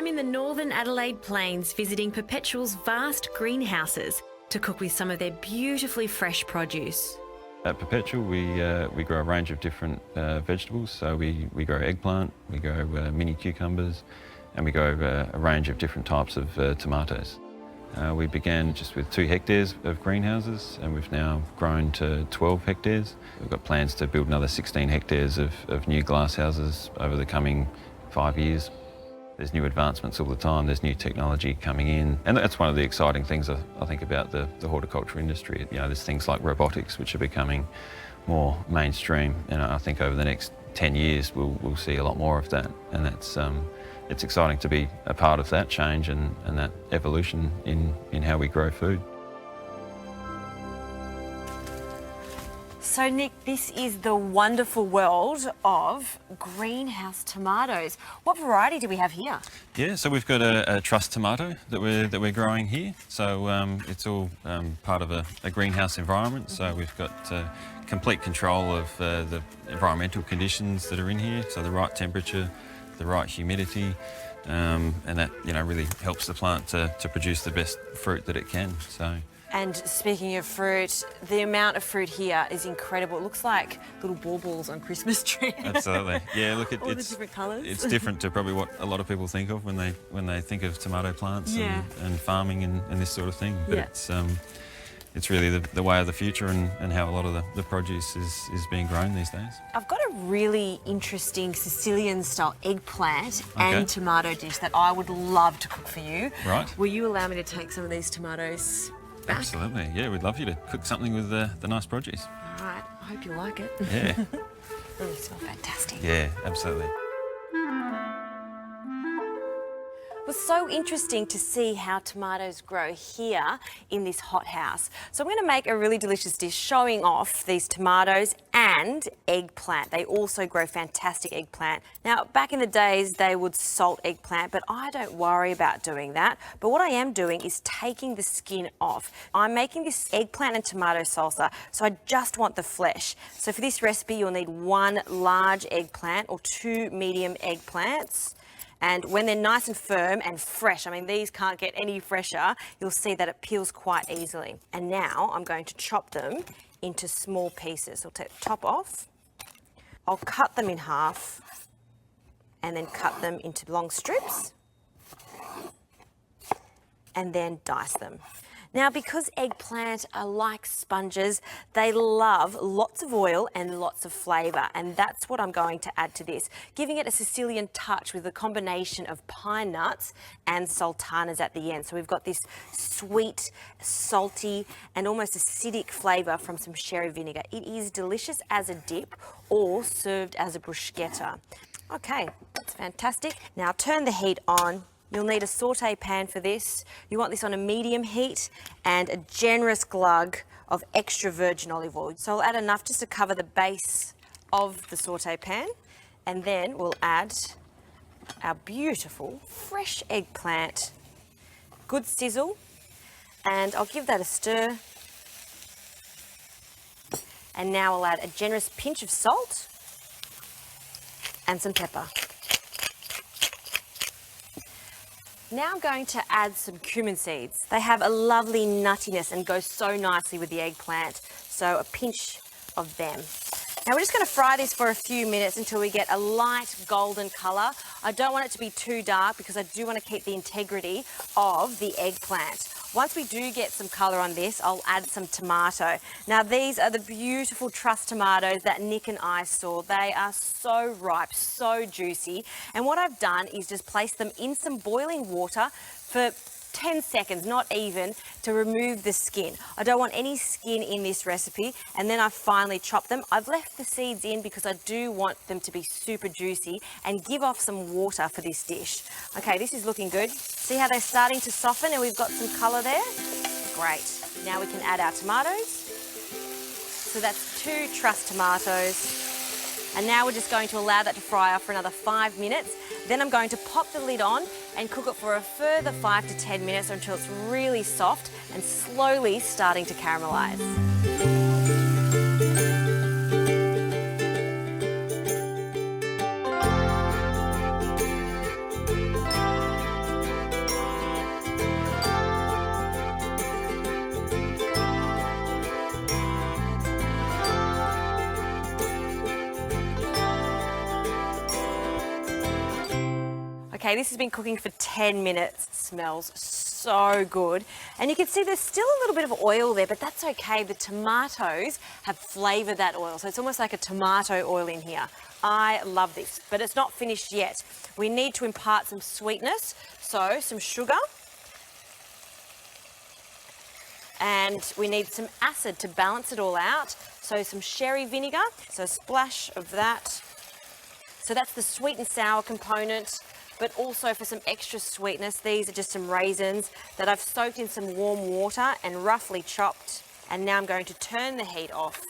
I'm in the northern Adelaide Plains visiting Perpetual's vast greenhouses to cook with some of their beautifully fresh produce. At Perpetual, we grow a range of different vegetables. So we grow eggplant, we grow mini cucumbers, and we grow a range of different types of tomatoes. We began just with 2 hectares of greenhouses, and we've now grown to 12 hectares. We've got plans to build another 16 hectares of new glasshouses over the coming 5 years. There's new advancements all the time, there's new technology coming in, and that's one of the exciting things I think about the horticulture industry. You know, there's things like robotics which are becoming more mainstream, and I think over the next 10 years we'll see a lot more of that, and that's it's exciting to be a part of that change and that evolution in how we grow food. So Nick, this is the wonderful world of greenhouse tomatoes. What variety do we have here? Yeah, so we've got a truss tomato that we're growing here. So it's all part of a greenhouse environment. So we've got complete control of the environmental conditions that are in here. So the right temperature, the right humidity, and that really helps the plant to produce the best fruit that it can. So. And speaking of fruit, the amount of fruit here is incredible. It looks like little baubles on Christmas trees. Absolutely. Yeah, look, all the different colours. It's different to probably what a lot of people think of when they think of tomato plants and farming and this sort of thing. But it's really the way of the future and how a lot of the produce is being grown these days. I've got a really interesting Sicilian-style eggplant and tomato dish that I would love to cook for you. Right. Will you allow me to take some of these tomatoes back? Absolutely, yeah, we'd love you to cook something with the nice produce. All right, I hope you like it. Yeah. They smell fantastic. Yeah, absolutely. It was so interesting to see how tomatoes grow here in this hothouse. So I'm going to make a really delicious dish showing off these tomatoes and eggplant. They also grow fantastic eggplant. Now, back in the days, they would salt eggplant, but I don't worry about doing that. But what I am doing is taking the skin off. I'm making this eggplant and tomato salsa, so I just want the flesh. So for this recipe, you'll need 1 large eggplant or 2 medium eggplants. And when they're nice and firm and fresh, I mean, these can't get any fresher, you'll see that it peels quite easily. And now I'm going to chop them into small pieces. I'll take the top off. I'll cut them in half and then cut them into long strips and then dice them. Now, because eggplant are like sponges, they love lots of oil and lots of flavour, and that's what I'm going to add to this, giving it a Sicilian touch with a combination of pine nuts and sultanas at the end. So we've got this sweet, salty, and almost acidic flavour from some sherry vinegar. It is delicious as a dip or served as a bruschetta. Okay, that's fantastic. Now turn the heat on. You'll need a sauté pan for this. You want this on a medium heat and a generous glug of extra virgin olive oil. So I'll add enough just to cover the base of the sauté pan, and then we'll add our beautiful fresh eggplant. Good sizzle, and I'll give that a stir. And now I'll add a generous pinch of salt and some pepper. Now I'm going to add some cumin seeds. They have a lovely nuttiness and go so nicely with the eggplant, so a pinch of them. Now we're just going to fry this for a few minutes until we get a light golden colour. I don't want it to be too dark because I do want to keep the integrity of the eggplant. Once we do get some colour on this, I'll add some tomato. Now these are the beautiful truss tomatoes that Nick and I saw. They are so ripe, so juicy. And what I've done is just place them in some boiling water for 10 seconds, not even, to remove the skin. I don't want any skin in this recipe, and then I finally chop them. I've left the seeds in because I do want them to be super juicy and give off some water for this dish. Okay, this is looking good. See how they're starting to soften and we've got some colour there? Great. Now we can add our tomatoes. So that's 2 truss tomatoes. And now we're just going to allow that to fry off for another 5 minutes. Then I'm going to pop the lid on and cook it for a further 5 to 10 minutes until it's really soft and slowly starting to caramelise. Okay, this has been cooking for 10 minutes. It smells so good. And you can see there's still a little bit of oil there, but that's okay. The tomatoes have flavoured that oil. So it's almost like a tomato oil in here. I love this, but it's not finished yet. We need to impart some sweetness. So some sugar. And we need some acid to balance it all out. So some sherry vinegar, so a splash of that. So that's the sweet and sour component, but also for some extra sweetness, these are just some raisins that I've soaked in some warm water and roughly chopped. And now I'm going to turn the heat off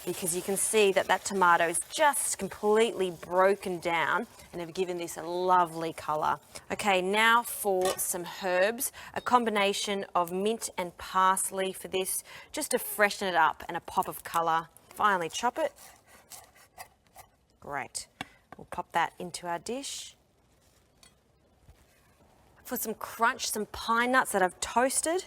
because you can see that that tomato is just completely broken down and have given this a lovely colour. Okay, now for some herbs, a combination of mint and parsley for this, just to freshen it up and a pop of colour. Finally chop it. Great. We'll pop that into our dish. For some crunch, some pine nuts that I've toasted.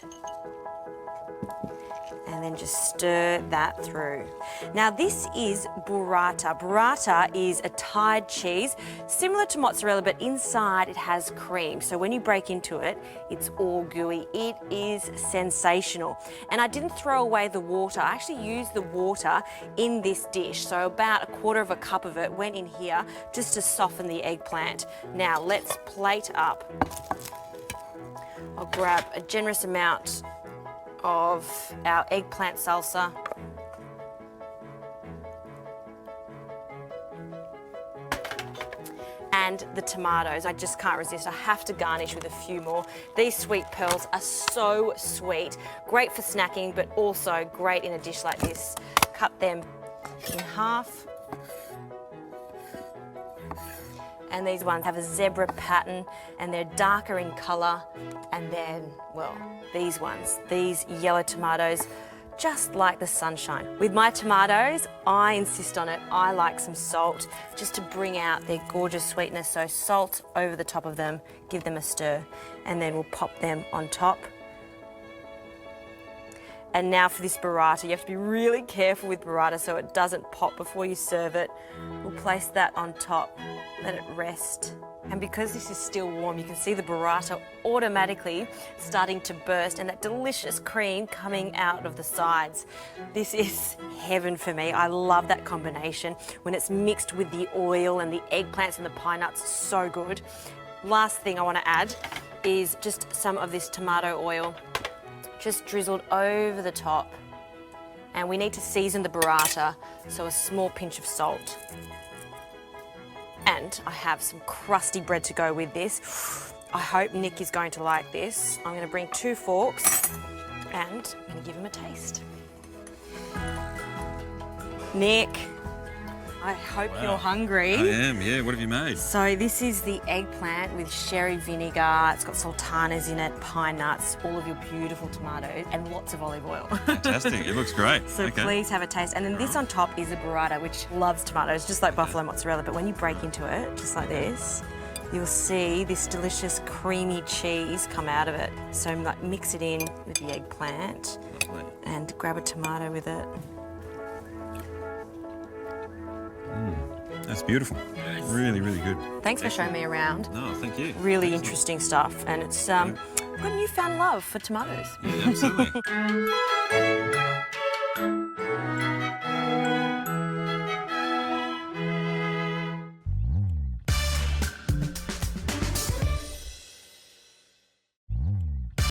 And then just stir that through. Now this is burrata. Burrata is a Thai cheese, similar to mozzarella, but inside it has cream. So when you break into it, it's all gooey. It is sensational. And I didn't throw away the water. I actually used the water in this dish. So about 1/4 cup of it went in here just to soften the eggplant. Now let's plate up. I'll grab a generous amount of our eggplant salsa. And the tomatoes, I just can't resist. I have to garnish with a few more. These sweet pearls are so sweet, great for snacking, but also great in a dish like this. Cut them in half. And these ones have a zebra pattern and they're darker in colour. And then, well, these ones, these yellow tomatoes, just like the sunshine. With my tomatoes, I insist on it. I like some salt just to bring out their gorgeous sweetness. So salt over the top of them, give them a stir, and then we'll pop them on top. And now for this burrata, you have to be really careful with burrata so it doesn't pop before you serve it. We'll place that on top, let it rest. And because this is still warm, you can see the burrata automatically starting to burst and that delicious cream coming out of the sides. This is heaven for me. I love that combination when it's mixed with the oil and the eggplants and the pine nuts, so good. Last thing I want to add is just some of this tomato oil, just drizzled over the top. And we need to season the burrata, so a small pinch of salt. And I have some crusty bread to go with this. I hope Nick is going to like this. I'm going to bring 2 forks and I'm going to give him a taste. Nick, I hope you're hungry. I am, yeah. What have you made? So this is the eggplant with sherry vinegar. It's got sultanas in it, pine nuts, all of your beautiful tomatoes, and lots of olive oil. Fantastic. It looks great. So okay. Please have a taste. And then this on top is a burrata, which loves tomatoes, just like buffalo mozzarella. But when you break into it, just like this, you'll see this delicious creamy cheese come out of it. So like mix it in with the eggplant. Lovely. And grab a tomato with it. That's beautiful. Really, really good. Thanks for showing me around. No, thank you. Really interesting stuff. And it's got a newfound love for tomatoes. Yeah, absolutely.